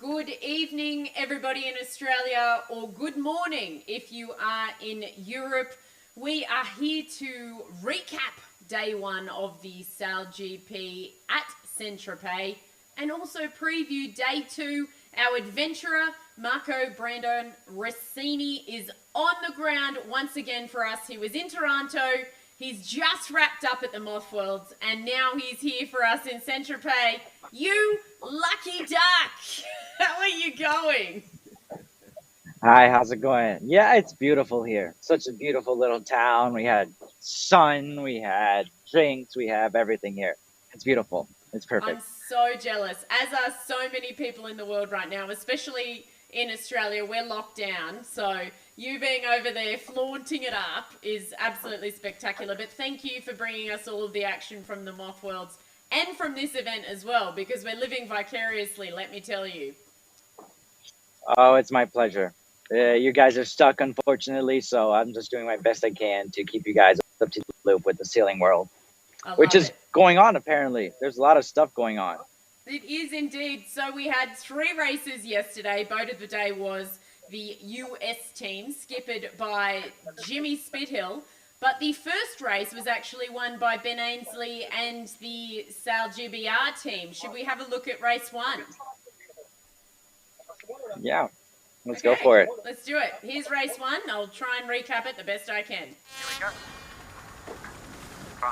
Good evening, everybody in Australia, or good morning if you are in Europe. We are here to recap day one of the SailGP at Saint-Tropez and also preview day two. Our adventurer, Brandon Rossini, is on the ground once again for us. He was in Toronto. He's just wrapped up at the Moth Worlds, and now he's here for us in Saint-Tropez. You lucky duck! How are you going? Hi, how's it going? Yeah, it's beautiful here. Such a beautiful little town. We had sun, we had drinks, we have everything here. It's beautiful. It's I'm perfect. so jealous, as are so many people in the world right now, especially in Australia. We're locked down, so you being over there flaunting it up is absolutely spectacular. But thank you for bringing us all of the action from the Moth Worlds and from this event as well, because we're living vicariously, let me tell you. Oh, it's my pleasure. You guys are stuck, unfortunately, so I'm just doing my best I can to keep you guys up to the loop with the sailing world, I which love is it. going on apparently. There's a lot of stuff going on. It is indeed. So we had 3 races yesterday. Boat of the day was the US team, skippered by Jimmy Spithill. But the first race was actually won by Ben Ainsley and the Sail GBR team. Should we have a look at race 1? Yeah, let's go for it. Let's do it. Here's race 1. I'll try and recap it the best I can.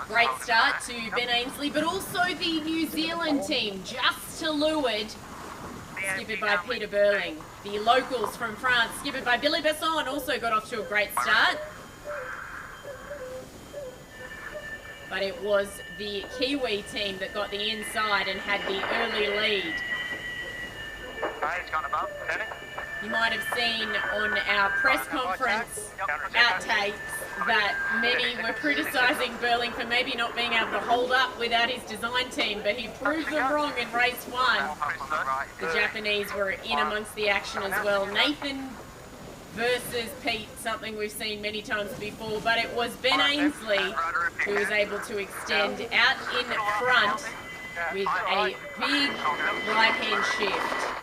Great start to Ben Ainsley, but also the New Zealand team, just to leeward, skippered by Peter Burling. The locals from France, skippered by Billy Besson, also got off to a great start. But it was the Kiwi team that got the inside and had the early lead. You might have seen on our press conference outtakes that many were criticising Burling for maybe not being able to hold up without his design team, but he proved them wrong in race 1. The Japanese were in amongst the action as well. Nathan versus Pete, something we've seen many times before, but it was Ben Ainsley who was able to extend out in front with a big right-hand shift.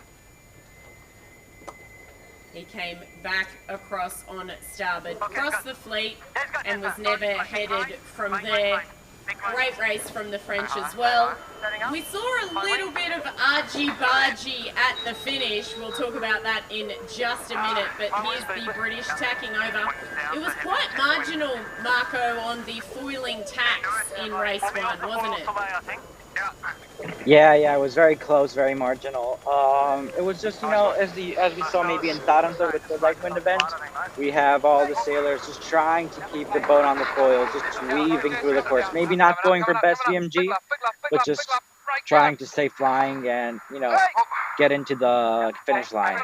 He came back across on starboard, crossed the fleet, and was never headed from there. Great race from the French as well. We saw a little bit of argy-bargy at the finish. We'll talk about that in just a minute, but here's the British tacking over. It was quite marginal, Marco, on the foiling tacks in race 1, wasn't it? Yeah, it was very close, very marginal. It was just, as we saw maybe in Taranto with the right wind event, we have all the sailors just trying to keep the boat on the foils, just weaving through the course. Maybe not going for best VMG, but just trying to stay flying and, get into the finish line.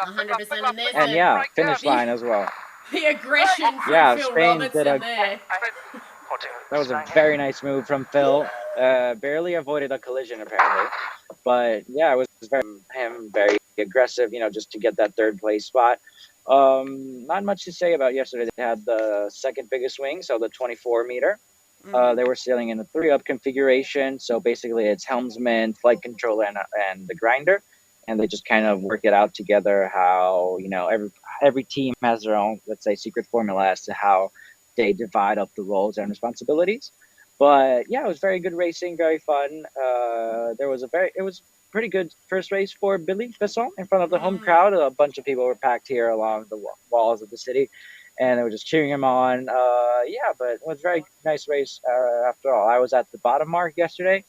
100%. And finish line as well. The aggression from Phil Spain Robertson there. That was a very nice move from Phil. Barely avoided a collision apparently, but it was very aggressive. Just to get that third place spot. Not much to say about yesterday. They had the second biggest wing, so the 24 meter. They were sailing in a 3-up configuration, so basically it's helmsman, flight controller, and the grinder, and they just kind of work it out together. How every team has their own, let's say, secret formula as to how they divide up the roles and responsibilities. But it was very good racing, very fun. It was pretty good first race for Billy Besson in front of the home crowd. A bunch of people were packed here along the walls of the city, and they were just cheering him on. But it was a very nice race after all. I was at the bottom mark yesterday,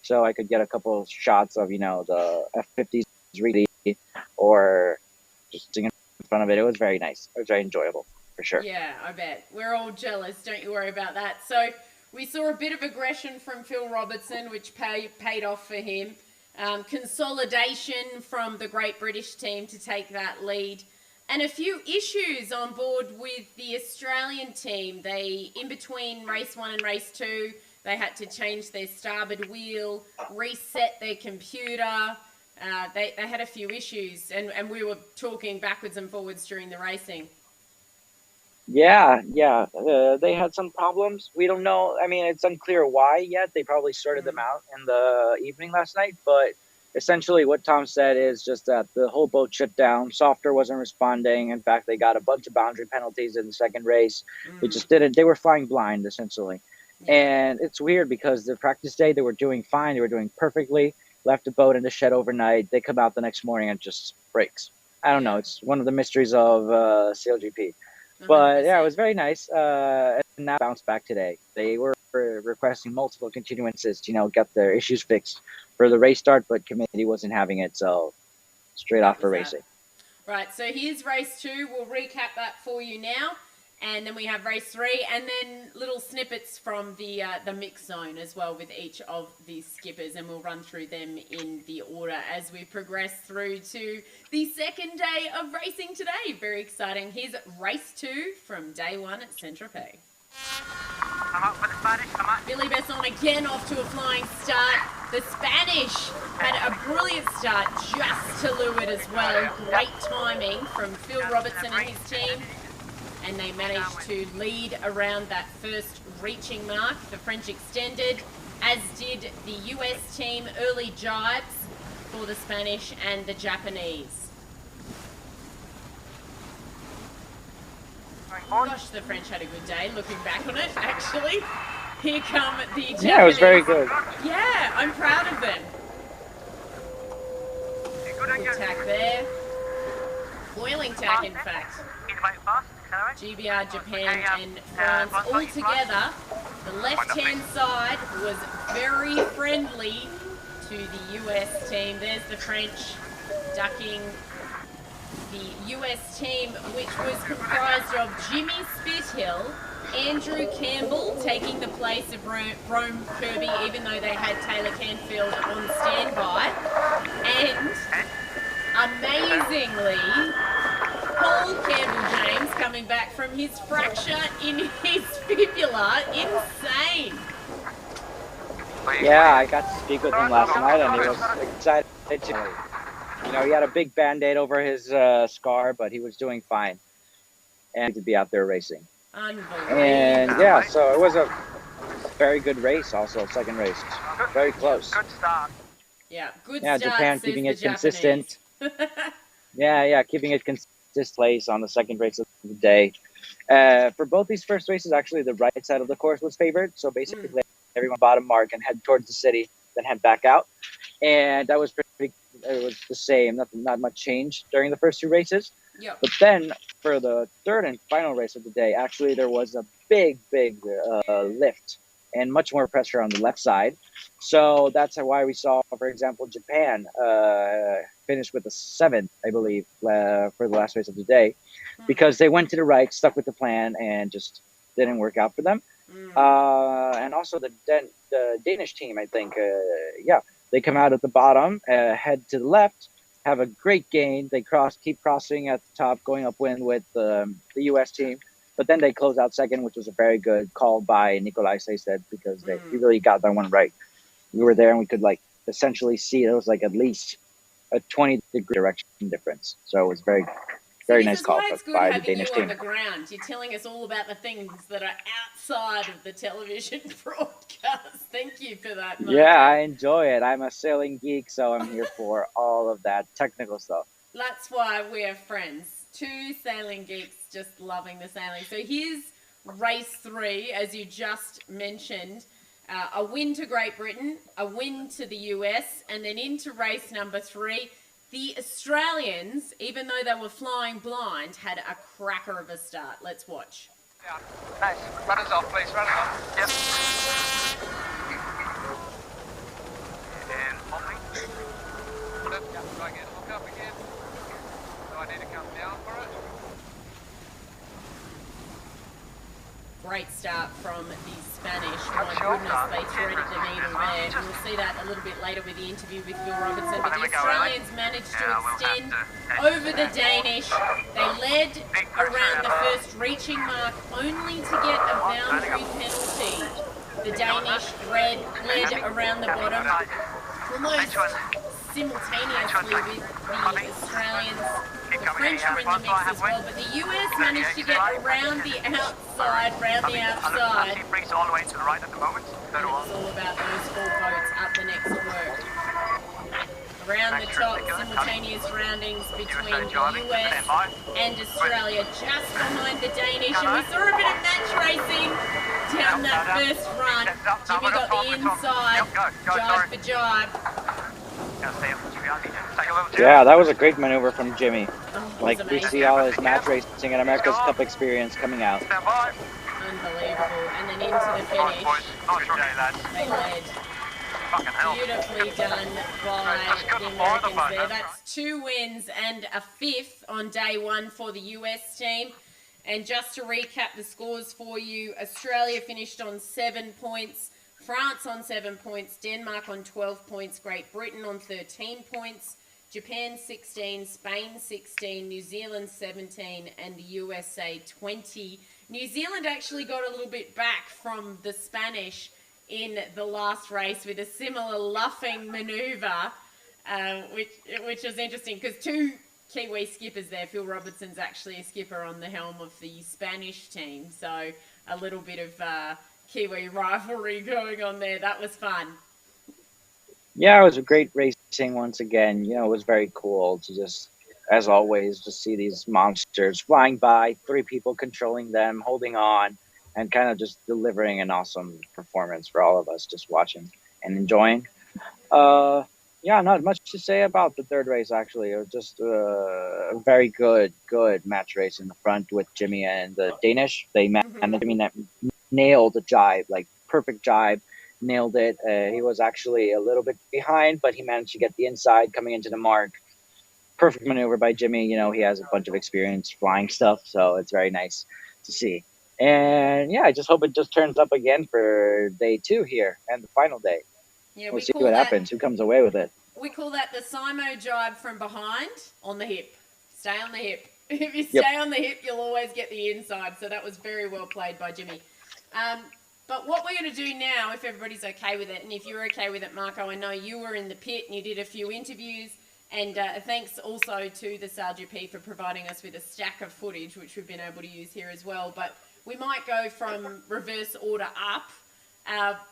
so I could get a couple of shots of the F50s really, or just sitting in front of it. It was very nice. It was very enjoyable. For sure. Yeah, I bet. We're all jealous. Don't you worry about that. So we saw a bit of aggression from Phil Robertson, which paid off for him. Consolidation from the Great British team to take that lead. And a few issues on board with the Australian team. In between race 1 and race 2, they had to change their starboard wheel, reset their computer. They had a few issues, and we were talking backwards and forwards during the racing. They had some problems. We don't know. I mean, it's unclear why yet. They probably sorted them out in the evening last night, but essentially what Tom said is just that the whole boat shut down. Softer wasn't responding. In fact, they got a bunch of boundary penalties in the second race. They just didn't. They were flying blind, essentially. Yeah. And it's weird because the practice day, they were doing fine. They were doing perfectly. Left the boat in the shed overnight. They come out the next morning and it just breaks. I don't know. It's one of the mysteries of SailGP. But yeah, it was very nice. And now bounced back today. They were requesting multiple continuances to, get their issues fixed for the race start, but committee wasn't having it, so straight off for racing. Right, so here's race 2. We'll recap that for you now. And then we have race 3, and then little snippets from the mix zone as well with each of the skippers, and we'll run through them in the order as we progress through to the second day of racing today. Very exciting. Here's race 2 from day 1 at Saint-Tropez. Come up for the Spanish, come up. Billy Besson again off to a flying start. The Spanish had a brilliant start just to leeward as well. Great timing from Phil Robertson and his team. And they managed to lead around that first reaching mark. The French extended, as did the US team. Early jibes for the Spanish and the Japanese. Gosh, the French had a good day, looking back on it, actually. Here come the Japanese. Yeah, it was very good. Yeah, I'm proud of them. Good tack there. Boiling tack, in fact. GBR, Japan and France all together. The left-hand side was very friendly to the US team. There's the French ducking the US team, which was comprised of Jimmy Spithill, Andrew Campbell taking the place of Rome Kirby, even though they had Taylor Canfield on standby. And amazingly, Paul Campbell-James coming back from his fracture in his fibula. Insane. Yeah, I got to speak with him last night, and he was excited to. He had a big Band-Aid over his scar, but he was doing fine, and to be out there racing. Unbelievable. And yeah, so it was a very good race. Also, second race, very close. Good start. Yeah, good Yeah, start. Japan keeping it consistent. Yeah, keeping it consistent place on the second race of the day. For both these first races, actually, the right side of the course was favored. So basically, everyone bottom mark and head towards the city, then head back out. And that was pretty. It was the same. Not much change during the first two races. Yep. But then for the third and final race of the day, actually, there was a big lift and much more pressure on the left side. So that's why we saw, for example, Japan finish with a 7th, I believe, for the last race of the day, because they went to the right, stuck with the plan, and just didn't work out for them. And also the Danish team, I think, they come out at the bottom, head to the left, have a great gain. They keep crossing at the top, going upwind with the U.S. team. But then they close out second, which was a very good call by Nikolai Seisted, because he really got that one right. We were there and we could essentially see it was at least a 20-degree direction difference. So it was very nice call by the Danish team. On the ground. You're telling us all about the things that are outside of the television broadcast. Thank you for that, Mark. Yeah, I enjoy it. I'm a sailing geek, so I'm here for all of that technical stuff. That's why we're friends. 2 sailing geeks just loving the sailing. So here's race 3, as you just mentioned. A win to Great Britain, a win to the US, and then into race number 3. The Australians, even though they were flying blind, had a cracker of a start. Let's watch. Yeah. Nice. Run us off, please. Run us off. Yep. And hopping. Yeah, try again. Hook up again. So I need to come down for it. Great start from the Spanish. My goodness, they threaded the needle there. We'll see that a little bit later with the interview with Phil Robertson. But the Australians managed to extend over the Danish. They led around the first reaching mark only to get a boundary penalty. The Danish led around the bottom almost simultaneously with the Australians. The French were in the mix as well, but the US managed to get around the outside, Brings all the way to the right at the moment. And it's all about those 4 boats up the next work. round the top, simultaneous roundings between the US and Australia, just behind the Danish. And we saw a bit of match racing down that first run. Jimmy got the inside, jibe for jibe. Yeah, that was a great maneuver from Jimmy. Like, we amazing. see all his match racing and America's Cup experience coming out. Unbelievable. And then into the finish, they led. Beautifully done by the Americans there. That's 2 wins and a 5th on day 1 for the US team. And just to recap the scores for you, Australia finished on 7 points, France on 7 points, Denmark on 12 points, Great Britain on 13 points, Japan 16, Spain 16, New Zealand 17, and the USA 20. New Zealand actually got a little bit back from the Spanish in the last race with a similar luffing manoeuvre, which was interesting because 2 Kiwi skippers there. Phil Robertson's actually a skipper on the helm of the Spanish team, so a little bit of Kiwi rivalry going on there. That was fun. Yeah, it was a great racing once again. You know, it was very cool to just, as always, just see these monsters flying by, 3 people controlling them, holding on, and kind of just delivering an awesome performance for all of us just watching and enjoying. Yeah, not much to say about the third race, actually. It was just a very good match race in the front with Jimmy and the Danish. They nailed the jibe, like perfect jibe, nailed it. He was actually a little bit behind, but he managed to get the inside coming into the mark. Perfect maneuver by Jimmy. You know, he has a bunch of experience flying stuff, so it's very nice to see. And yeah, I just hope it just turns up again for day 2 here and the final day. Yeah, we'll see what happens, who comes away with it. We call that the Simo jibe from behind on the hip. Stay on the hip. If you stay on the hip, you'll always get the inside. So that was very well played by Jimmy. But what we're going to do now, if everybody's okay with it, and if you're okay with it, Marco, I know you were in the pit and you did a few interviews. And thanks also to the SailGP for providing us with a stack of footage, which we've been able to use here as well. But we might go from reverse order up.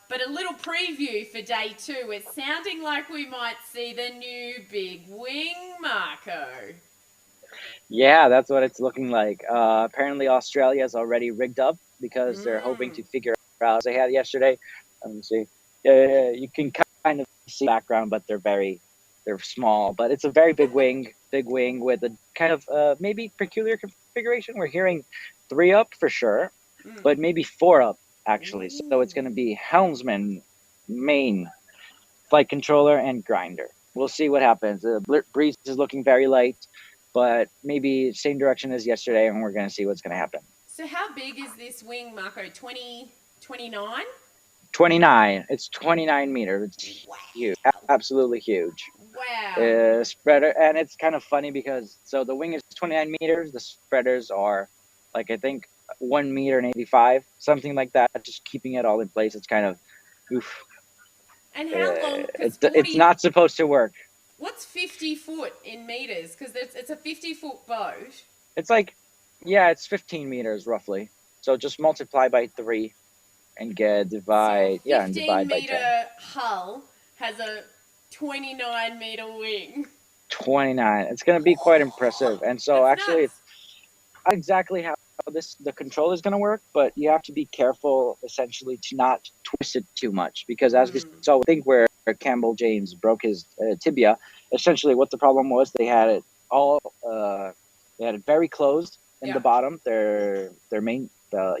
But a little preview for day 2. It's sounding like we might see the new big wing, Marco. Yeah, that's what it's looking like. Apparently, Australia is already rigged up because they're hoping to figure out, as they had yesterday. Let me see. You can kind of see the background, but they're small. But it's a very big wing with a kind of maybe peculiar configuration. We're hearing 3 up for sure, but maybe 4 up. Actually, so it's going to be helmsman, main, flight controller, and grinder. We'll see what happens. The breeze is looking very light, but maybe same direction as yesterday, and we're going to see what's going to happen. So how big is this wing, Marco? 29? 29. It's 29 meters. It's huge. Absolutely huge. Wow. Spreader, and it's kind of funny because, so the wing is 29 meters. The spreaders are, like, I think, 1 meter and 85, something like that. Just keeping it all in place. It's kind of, oof. And how long? It's not supposed to work. What's 50 foot in meters? Because it's a 50-foot boat. It's like, yeah, it's 15 meters roughly. So just multiply by 3 and divide by 10. 15-meter hull has a 29-meter wing. 29. It's going to be quite impressive. And so That's actually, nuts. it's not exactly how the control is going to work, but you have to be careful essentially to not twist it too much, because as we saw, I think where Campbell James broke his tibia, essentially what the problem was, they had it all they had it very closed in the bottom, their main the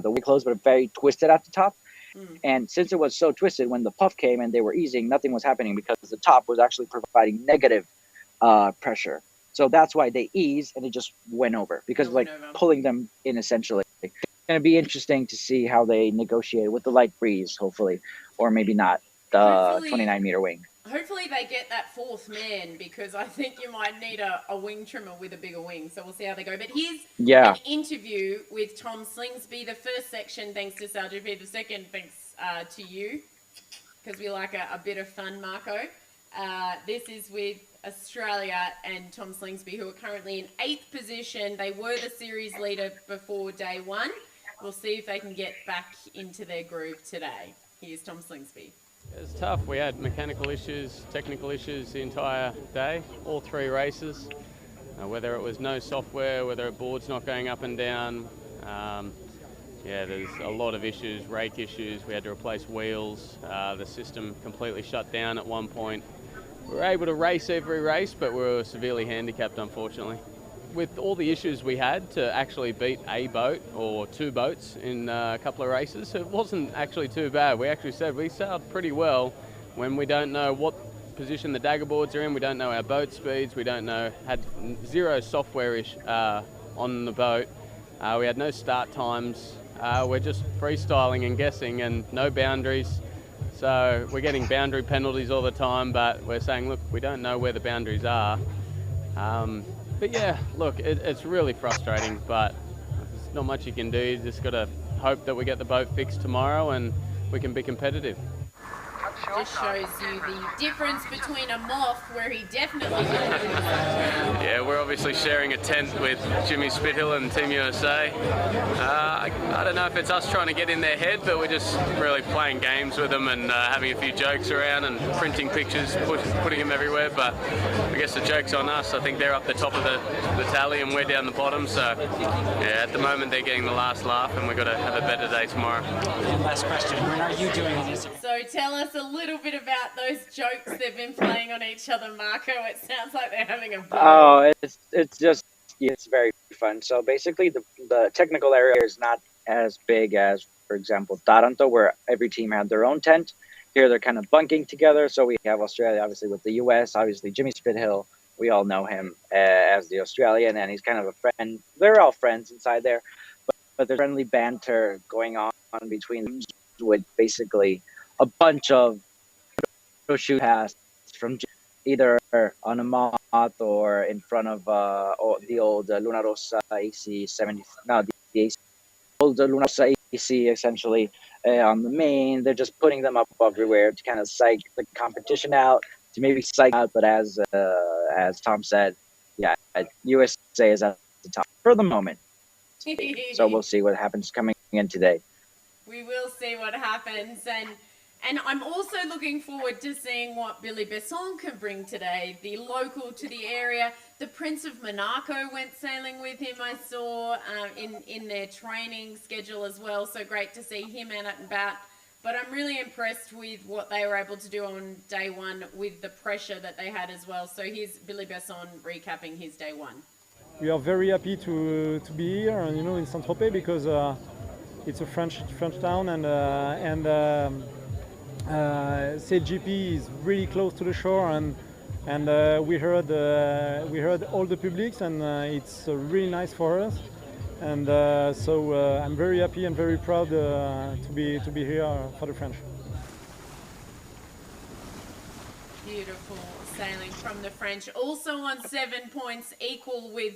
wing closed, but very twisted at the top. And since it was so twisted, when the puff came and they were easing, nothing was happening because the top was actually providing negative pressure. So that's why they eased and it just went over, because pulling them in essentially. It's going to be interesting to see how they negotiate with the light breeze, hopefully, or maybe not, the 29-meter wing. Hopefully they get that 4th man, because I think you might need a wing trimmer with a bigger wing. So we'll see how they go. But here's an interview with Tom Slingsby. The first section, thanks to SailGP. The second, thanks to you, because we like a bit of fun, Marco. This is with Australia and Tom Slingsby, who are currently in 8th position. They were the series leader before day 1. We'll see if they can get back into their groove today. Here's Tom Slingsby. It's tough. We had mechanical issues, technical issues the entire day, all 3 races. Whether it was no software, whether a board's not going up and down. Yeah, there's a lot of issues, rake issues. We had to replace wheels. The system completely shut down at one point. We were able to race every race, but we were severely handicapped, unfortunately. With all the issues we had to actually beat a boat or 2 boats in a couple of races, it wasn't actually too bad. We actually said we sailed pretty well when we don't know what position the dagger boards are in, we don't know our boat speeds, we don't know, had 0 software on the boat. We had no start times. We're just freestyling and guessing and no boundaries. So we're getting boundary penalties all the time, but we're saying, look, we don't know where the boundaries are. But yeah, look, it's really frustrating, but there's not much you can do. You just got to hope that we get the boat fixed tomorrow and we can be competitive. Just shows you the difference between a moth, where he definitely Yeah, we're obviously sharing a tent with Jimmy Spithill and Team USA. I don't know if it's us trying to get in their head, but we're just really playing games with them and having a few jokes around and printing pictures, putting them everywhere. But I guess the joke's on us. I think they're up the top of the tally and we're down the bottom. So yeah, at the moment they're getting the last laugh, and we've got to have a better day tomorrow. And last question, when are you doing this? So tell us a little bit about those jokes they've been playing on each other, Marco. It sounds like they're having a ball. Oh, it's just, it's very fun. So basically the technical area is not as big as, for example, Taranto, where every team had their own tent. Here they're kind of bunking together. So we have Australia, obviously, with the US, obviously Jimmy Spithill. We all know him as the Australian, and he's kind of a friend. They're all friends inside there, but there's friendly banter going on between them with basically a bunch of shoot pass from either on a moth or in front of the old Luna Rossa AC 70. No, the AC, old Luna Rossa AC essentially on the main. They're just putting them up everywhere to kind of psych the competition out, to maybe psych out. But as Tom said, yeah, USA is at the top for the moment. So we'll see what happens coming in today. We will see what happens, and I'm also looking forward to seeing what Billy Besson can bring today. The local to the area, the Prince of Monaco went sailing with him, I saw, in their training schedule as well. So great to see him out and about. But I'm really impressed with what they were able to do on day 1 with the pressure that they had as well. So here's Billy Besson recapping his day 1. We are very happy to be here, in Saint-Tropez, because it's a French town, and SailGP is really close to the shore, and we heard all the publics, and it's really nice for us, and so I'm very happy and very proud to be here for the French. Beautiful sailing from the French, also on 7 points, equal with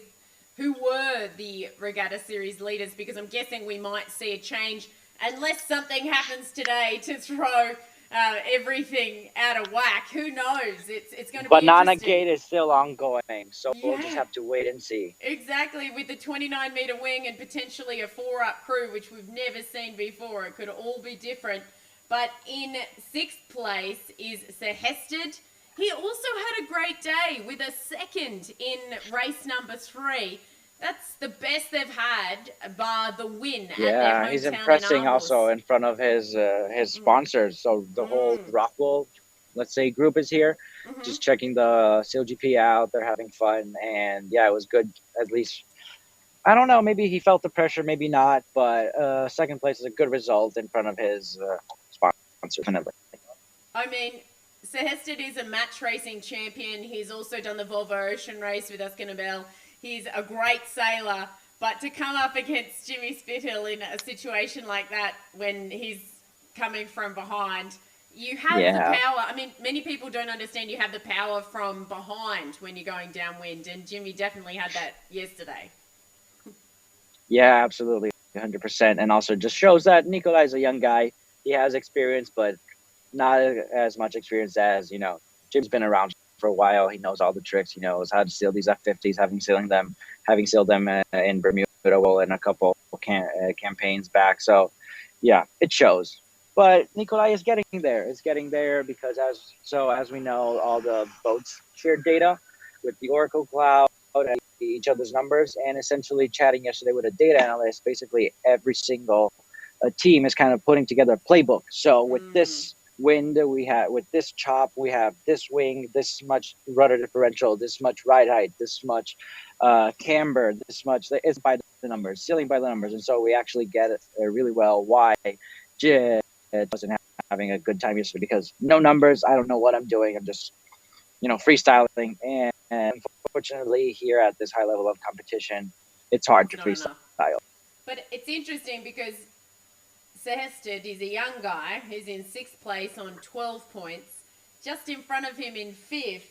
who were the Regatta Series leaders, because I'm guessing we might see a change unless something happens today to throw everything out of whack. Who knows? It's going to be Banana Gate is still ongoing, so we'll just have to wait and see. Exactly, with the 29-meter wing and potentially a 4-up crew, which we've never seen before. It could all be different. But in 6th place is Sehested. He also had a great day with a 2nd in race number 3. That's the best they've had, bar the win at their hometown. Yeah, he's impressing also in front of his sponsors. So the whole Rockwell, let's say, group is here, just checking the SailGP out. They're having fun, and yeah, it was good. At least, I don't know, maybe he felt the pressure, maybe not, but 2nd place is a good result in front of his sponsor. I mean, Sehested is a match racing champion. He's also done the Volvo Ocean Race with Escanabel. He's a great sailor, but to come up against Jimmy Spithill in a situation like that when he's coming from behind, you have the power. I mean, many people don't understand you have the power from behind when you're going downwind, and Jimmy definitely had that yesterday. Yeah, absolutely, 100%. And also just shows that Nikolai's a young guy. He has experience, but not as much experience as, Jim's been around for a while. He knows all the tricks. He knows how to sail these F50s, having sailed them in Bermuda and a couple campaigns back. So, yeah, it shows. But Nikolai is getting there. It's getting there because as we know, all the boats share data with the Oracle Cloud and each other's numbers, and essentially chatting yesterday with a data analyst. Basically, every single team is kind of putting together a playbook. So with this wind with this chop, we have this wing, this much rudder differential, this much ride height, this much camber, this much. It's by the numbers, sailing by the numbers, and so we actually get it really well why Jid wasn't having a good time yesterday, because no numbers. I don't know what I'm doing. I'm just freestyling, and unfortunately here at this high level of competition, it's hard to freestyle. But it's interesting because Sehested is a young guy who's in 6th place on 12 points. Just in front of him in 5th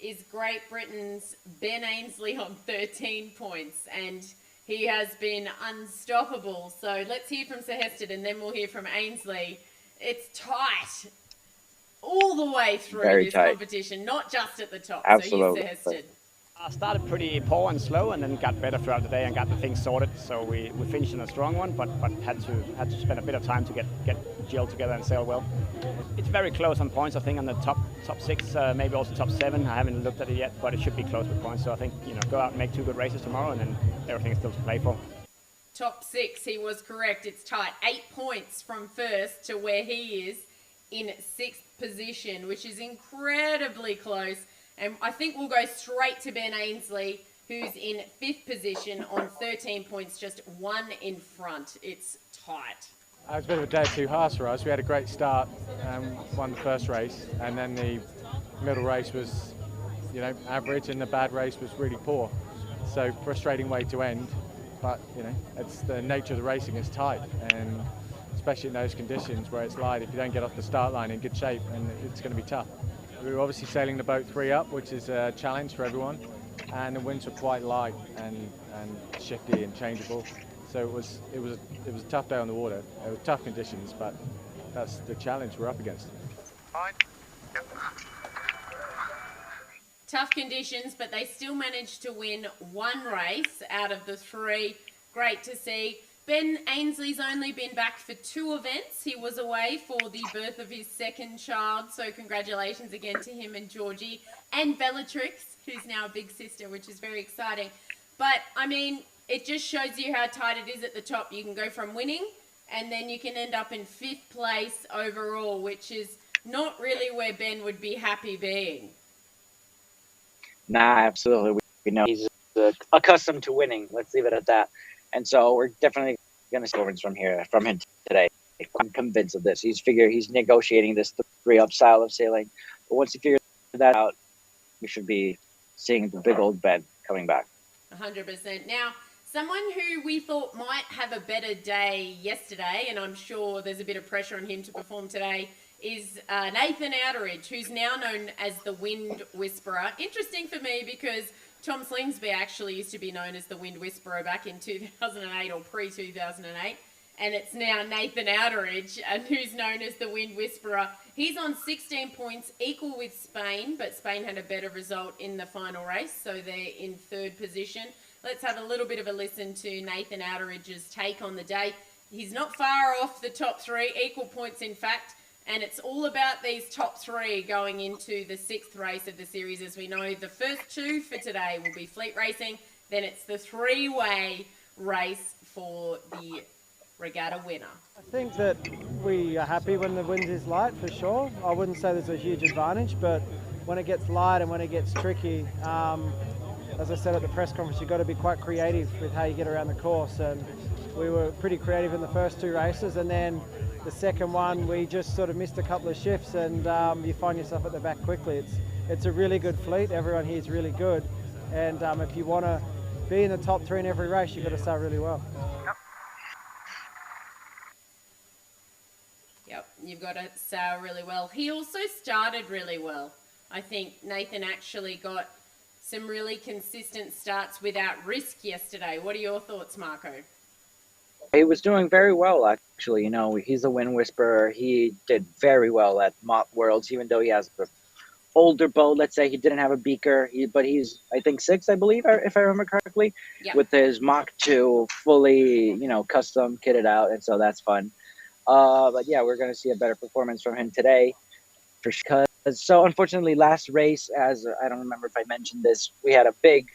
is Great Britain's Ben Ainsley on 13 points, and he has been unstoppable. So let's hear from Sehested and then we'll hear from Ainsley. It's tight all the way through this competition, not just at the top. Absolutely. So here's Sehested. I started pretty poor and slow, and then got better throughout the day and got the things sorted. So we finished in a strong one, but had to spend a bit of time to get gelled together and sail well. It's very close on points. I think on the top 6, maybe also top 7. I haven't looked at it yet, but it should be close with points. So I think go out and make 2 good races tomorrow, and then everything is still to play for. Top 6, he was correct. It's tight. 8 points from first to where he is in 6th position, which is incredibly close. And I think we'll go straight to Ben Ainsley, who's in 5th position on 13 points, just 1 in front. It's tight. It was a bit of a day too harsh for us. We had a great start, won the first race, and then the middle race was, average, and the bad race was really poor. So frustrating way to end, but it's the nature of the racing. It's tight, and especially in those conditions where it's light, if you don't get off the start line in good shape, and it's going to be tough. We were obviously sailing the boat 3 up, which is a challenge for everyone, and the winds were quite light and shifty and changeable. So it was a tough day on the water. It was tough conditions, but that's the challenge we're up against. Fine. Tough conditions, but they still managed to win 1 race out of the 3. Great to see. Ben Ainsley's only been back for 2 events. He was away for the birth of his 2nd child, so congratulations again to him and Georgie, and Bellatrix, who's now a big sister, which is very exciting. But, I mean, it just shows you how tight it is at the top. You can go from winning, and then you can end up in 5th place overall, which is not really where Ben would be happy being. Nah, absolutely. We know he's accustomed to winning. Let's leave it at that. And so we're definitely going to see wins from him today. I'm convinced of this. He's negotiating this 3-up style of sailing. But once he figures that out, we should be seeing the big old Ben coming back. 100%. Now, someone who we thought might have a better day yesterday, and I'm sure there's a bit of pressure on him to perform today, is Nathan Outeridge, who's now known as the Wind Whisperer. Interesting for me because Tom Slingsby actually used to be known as the Wind Whisperer back in 2008 or pre-2008. And it's now Nathan Outeridge, who's known as the Wind Whisperer. He's on 16 points, equal with Spain, but Spain had a better result in the final race, so they're in 3rd position. Let's have a little bit of a listen to Nathan Outeridge's take on the day. He's not far off the top 3, equal points in fact, and it's all about these top 3 going into the 6th race of the series. As we know, the first 2 for today will be fleet racing, then it's the 3-way race for the regatta winner. I think that we are happy when the wind is light, for sure. I wouldn't say there's a huge advantage, but when it gets light and when it gets tricky, as I said at the press conference, you've got to be quite creative with how you get around the course, and we were pretty creative in the first 2 races, and then the second one we just sort of missed a couple of shifts, and you find yourself at the back quickly. It's a really good fleet. Everyone here is really good, and if you want to be in the top 3 in every race, you've got to start really well. Yep, you've got to sail really well. He also started really well. I think Nathan actually got some really consistent starts without risk yesterday. What are your thoughts, Marco? He was doing very well, actually. He's a Wind Whisperer. He did very well at Mock Worlds, even though he has the older boat. Let's say he didn't have a beaker, but he's, I think, 6, I believe, if I remember correctly, yep, with his Mach 2 fully, custom kitted out, and so that's fun. But yeah, we're going to see a better performance from him today. So unfortunately, last race, as I don't remember if I mentioned this, we had a big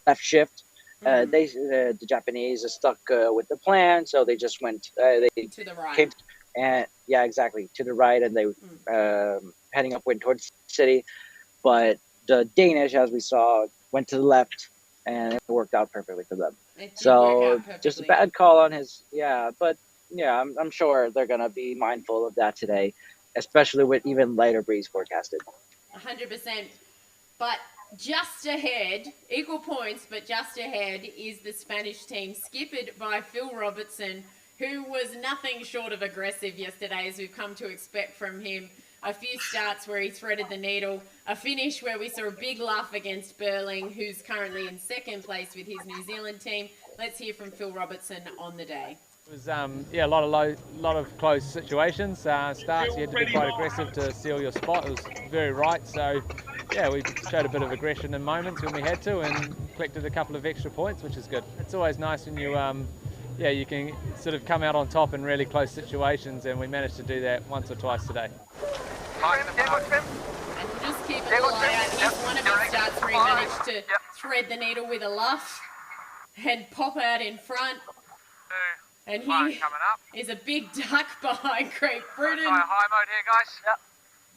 left shift. The Japanese are stuck with the plan, so they just went. They to the right. came, and yeah, exactly, to the right, and they heading upwind towards the city. But the Danish, as we saw, went to the left, and it worked out perfectly for them. So just a bad call on his. Yeah, but yeah, I'm sure they're gonna be mindful of that today, especially with even lighter breeze forecasted. 100%. But just ahead, equal points, but just ahead is the Spanish team, skippered by Phil Robertson, who was nothing short of aggressive yesterday, as we've come to expect from him. A few starts where he threaded the needle, a finish where we saw a big luff against Burling, who's currently in second place with his New Zealand team. Let's hear from Phil Robertson on the day. It was a lot of close situations. Starts you had to be quite aggressive to seal your spot. It was very right. So yeah, we showed a bit of aggression in moments when we had to, and collected a couple of extra points, which is good. It's always nice when you you can sort of come out on top in really close situations, and we managed to do that once or twice today. And just keep an eye out. Here's one of his starts where he managed to thread the needle with a luff and pop out in front. And he is a big duck behind Craig Bruton. High mode here, guys. Yep.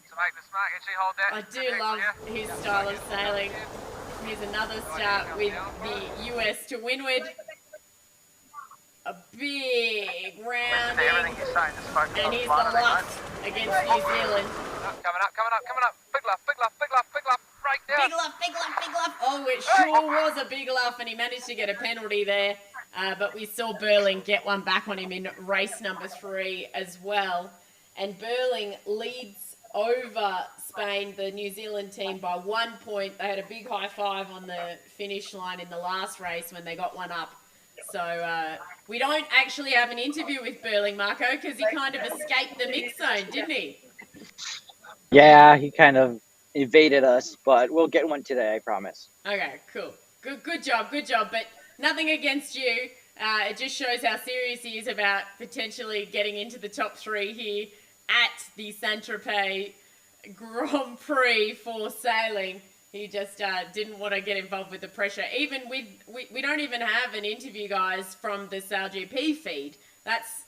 To make the smack, actually hold that. I do love his style of sailing. Here's another start with the US to windward. A big rounding. And he's the last against New Zealand. Coming up. Big luff. Right down. Big luff. Oh, it sure was a big luff, and he managed to get a penalty there. But we saw Burling get one back on him in race number 3 as well. And Burling leads over Spain, the New Zealand team, by 1 point. They had a big high five on the finish line in the last race when they got one up. So we don't actually have an interview with Burling, Marco, because he kind of escaped the mix zone, didn't he? Yeah, he kind of evaded us, but we'll get one today, I promise. Okay, cool. Good job. But nothing against you. It just shows how serious he is about potentially getting into the top 3 here at the Saint-Tropez Grand Prix for sailing. He just didn't want to get involved with the pressure. Even with we don't even have an interview, guys, from the SailGP feed. That's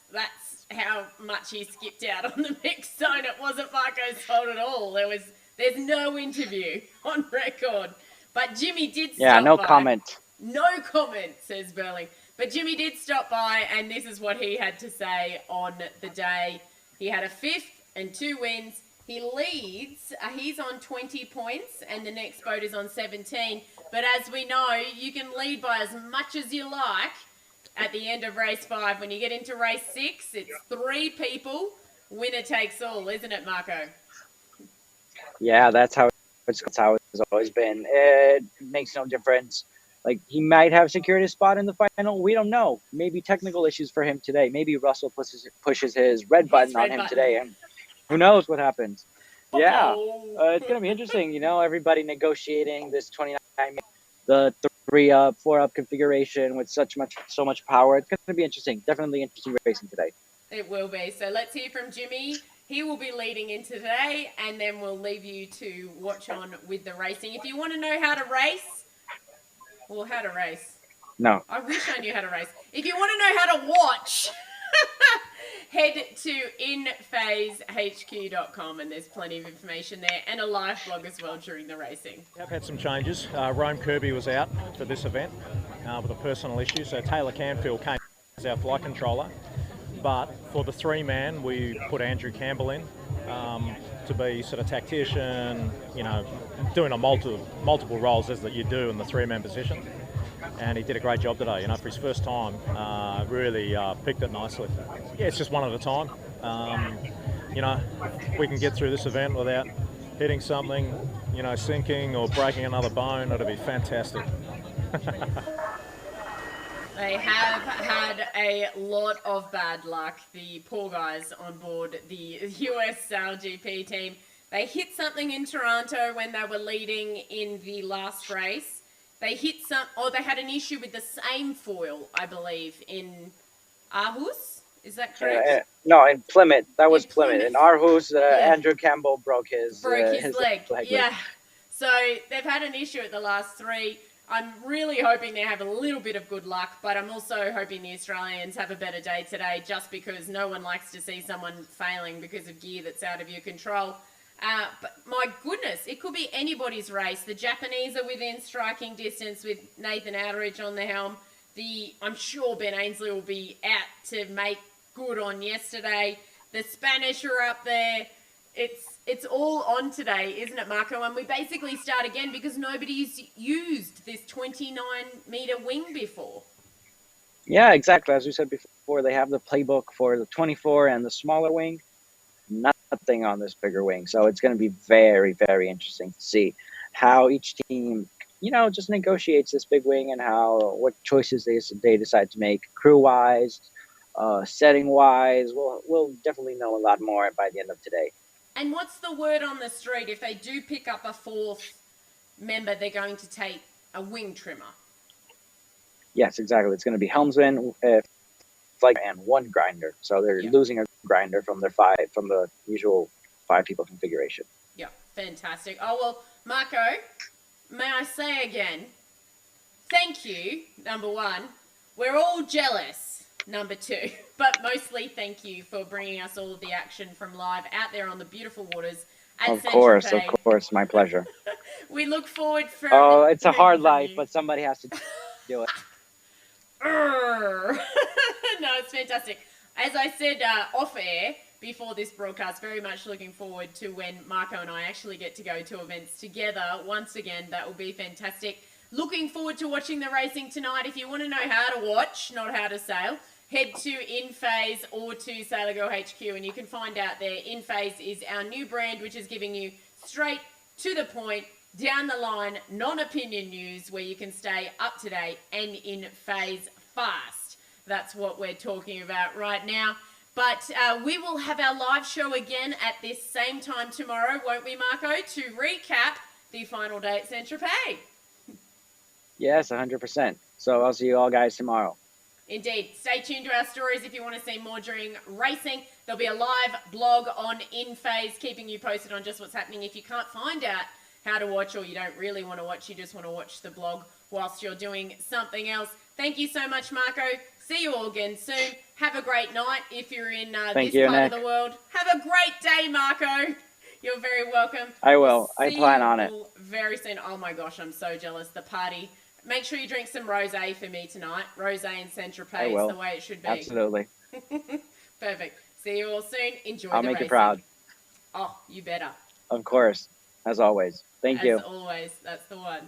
how much he skipped out on the mix zone. It wasn't Marco's fault at all. There's no interview on record. But Jimmy did stop by. Yeah, no comment. No comment, says Burling. But Jimmy did stop by, and this is what he had to say on the day. He had a 5th and 2 wins. He leads. He's on 20 points, and the next boat is on 17. But as we know, you can lead by as much as you like at the end of race 5. When you get into race 6, it's 3 people. Winner takes all, isn't it, Marco? Yeah, that's how it's always been. It makes no difference. Like, he might have secured his spot in the final. We don't know. Maybe technical issues for him today. Maybe Russell pushes his red button on him today, and who knows what happens. Yeah, it's going to be interesting. Everybody negotiating this 29, the 3-up, 4-up configuration with so much power. It's going to be interesting. Definitely interesting racing today. It will be. So let's hear from Jimmy. He will be leading in today, and then we'll leave you to watch on with the racing. If you want to know how to race, No. I wish I knew how to race. If you want to know how to watch, head to inphasehq.com, and there's plenty of information there, and a live blog as well during the racing. I've had some changes. Rome Kirby was out for this event with a personal issue, so Taylor Canfield came as our flight controller. But for the 3-man, we put Andrew Campbell in to be sort of tactician, doing a multiple roles as that you do in the 3-man position. And he did a great job today. For his first time, really picked it nicely. Yeah, it's just one at a time. If we can get through this event without hitting something, sinking or breaking another bone, it'll be fantastic. They have had a lot of bad luck, the poor guys on board the US SailGP team. They hit something in Toronto when they were leading in the last race. They had an issue with the same foil, I believe, in Aarhus. Is that correct? No, in Plymouth. That was Plymouth. Plymouth. In Aarhus, Yeah. Andrew Campbell broke his leg. leg. Yeah. So they've had an issue at the last 3. I'm really hoping they have a little bit of good luck, but I'm also hoping the Australians have a better day today, just because no one likes to see someone failing because of gear that's out of your control. But my goodness, it could be anybody's race. The Japanese are within striking distance with Nathan Outteridge on the helm. I'm sure Ben Ainsley will be out to make good on yesterday. The Spanish are up there. It's all on today, isn't it, Marco? And we basically start again because nobody's used this 29-meter wing before. Yeah, exactly. As we said before, they have the playbook for the 24 and the smaller wing. Nothing on this bigger wing. So it's going to be very, very interesting to see how each team, just negotiates this big wing and what choices they decide to make crew-wise, setting-wise. We'll definitely know a lot more by the end of today. And what's the word on the street? If they do pick up a 4th member, they're going to take a wing trimmer. Yes, exactly. It's going to be helmsman, and 1 grinder. So they're losing a grinder from the usual 5 people configuration. Yeah, fantastic. Oh, well, Marco, may I say again, thank you, number 1. We're all jealous, number 2. But mostly thank you for bringing us all of the action from live out there on the beautiful waters at Saint-Tropez. Of course, my pleasure. We look forward for... Oh, it's a hard life, but somebody has to do it. No, it's fantastic. As I said off air before this broadcast, very much looking forward to when Marco and I actually get to go to events together. Once again, that will be fantastic. Looking forward to watching the racing tonight. If you want to know how to watch, not how to sail, head to InPhase or to Sailor Girl HQ and you can find out there. InPhase is our new brand, which is giving you straight to the point, down the line, non-opinion news where you can stay up to date and in phase fast. That's what we're talking about right now. But we will have our live show again at this same time tomorrow, won't we, Marco, to recap the final day at Saint-Tropez. Yes, 100%. So I'll see you all guys tomorrow. Indeed. Stay tuned to our stories if you want to see more during racing. There'll be a live blog on InPhase keeping you posted on just what's happening. If you can't find out how to watch or you don't really want to watch, you just want to watch the blog whilst you're doing something else. Thank you so much, Marco. See you all again soon. Have a great night if you're in this part of the world. Have a great day, Marco. You're very welcome. I will. I plan on it. Very soon. Oh my gosh, I'm so jealous. The party. Make sure you drink some rosé for me tonight. Rosé and Saint-Tropez is the way it should be. Absolutely. Perfect. See you all soon. Enjoy the racing. I'll make you proud. Oh, you better. Of course. As always. Thank you. As always. That's the one.